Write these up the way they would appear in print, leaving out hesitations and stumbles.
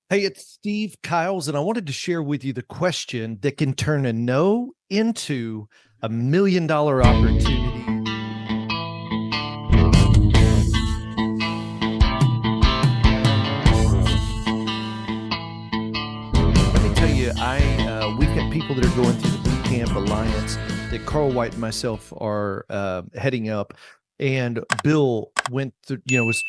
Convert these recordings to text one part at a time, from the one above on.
Hey, it's Steve Kiles, and I wanted to share with you the question that can turn a no into $1 million opportunity. Let me tell you, we've got people that are going through the Bootcamp Alliance that Carl White and myself are heading up, and Bill went through, was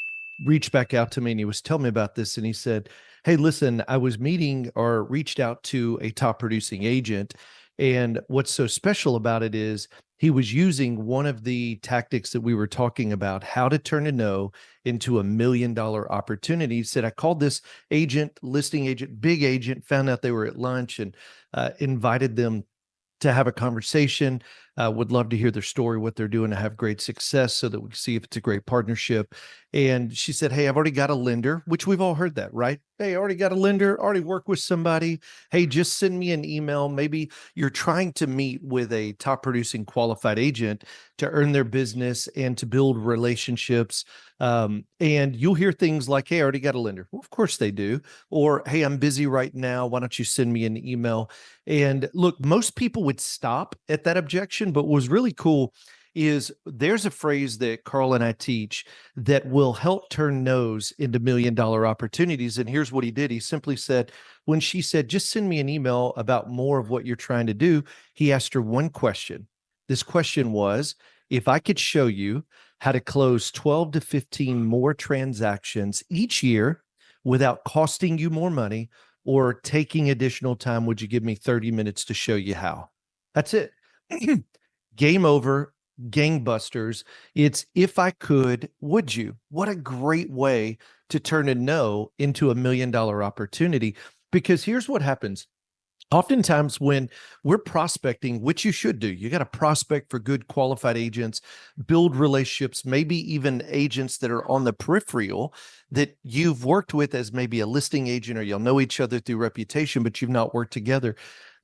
reached back out to me and he was telling me about this, and he said, "Hey, listen, I was meeting or reached out to a top producing agent, and what's so special about it is he was using one of the tactics that we were talking about, how to turn a no into $1 million opportunity." He said, "I called this agent, listing agent, big agent, found out they were at lunch and invited them to have a conversation. Would love to hear their story, what they're doing to have great success so that we can see if it's a great partnership." And she said, "Hey, I've already got a lender," which we've all heard that, right? "Hey, I already got a lender, already work with somebody. Hey, just send me an email." Maybe you're trying to meet with a top producing qualified agent to earn their business and to build relationships. And you'll hear things like, "Hey, I already got a lender." Well, of course they do. Or, "Hey, I'm busy right now. Why don't you send me an email?" And look, most people would stop at that objection, but what was really cool is there's a phrase that Carl and I teach that will help turn no's into $1 million opportunities. And here's what he did. He simply said, when she said, "Just send me an email about more of what you're trying to do," he asked her one question. This question was, "If I could show you how to close 12 to 15 more transactions each year without costing you more money or taking additional time, would you give me 30 minutes to show you how?" That's it. Game over, gangbusters. It's "if I could, would you?" What a great way to turn a no into $1 million opportunity. Because here's what happens. Oftentimes, when we're prospecting, which you should do, you got to prospect for good qualified agents, build relationships, maybe even agents that are on the peripheral that you've worked with as maybe a listing agent, or you'll know each other through reputation, but you've not worked together.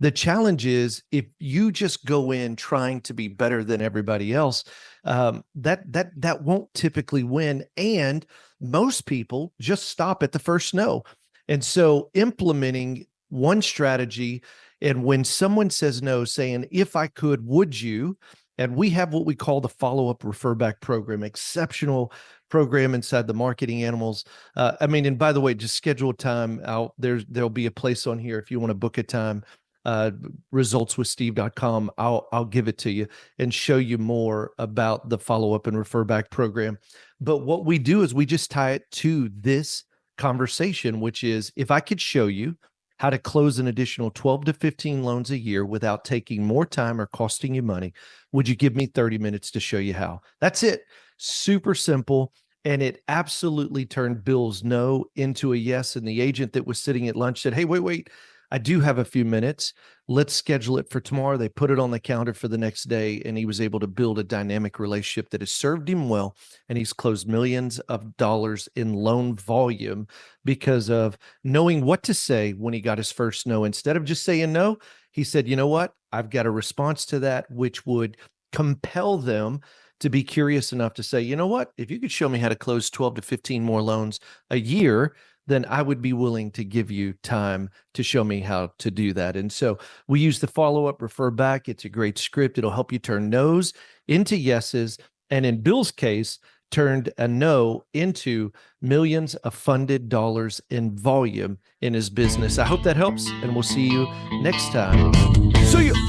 The challenge is if you just go in trying to be better than everybody else, that won't typically win. And most people just stop at the first no. And so implementing one strategy, and when someone says no, saying, "If I could, would you?" And we have what we call the follow-up refer back program, exceptional program inside the marketing animals. And by the way, just schedule time out. There'll be a place on here if you want to book a time. Resultswithsteve.com. I'll give it to you and show you more about the follow-up and refer back program. But what we do is we just tie it to this conversation, which is, if I could show you how to close an additional 12 to 15 loans a year without taking more time or costing you money, would you give me 30 minutes to show you how? That's it. Super simple. And it absolutely turned Bill's no into a yes. And the agent that was sitting at lunch said, "Hey, wait, I do have a few minutes. Let's schedule it for tomorrow." They put it on the calendar for the next day, and he was able to build a dynamic relationship that has served him well. And he's closed millions of dollars in loan volume because of knowing what to say when he got his first no. Instead of just saying no, he said, "You know what? I've got a response to that," which would compel them to be curious enough to say, "You know what? If you could show me how to close 12 to 15 more loans a year, then I would be willing to give you time to show me how to do that." And so we use the follow-up, refer back. It's a great script. It'll help you turn no's into yeses. And in Bill's case, turned a no into millions of funded dollars in volume in his business. I hope that helps, and we'll see you next time. See you.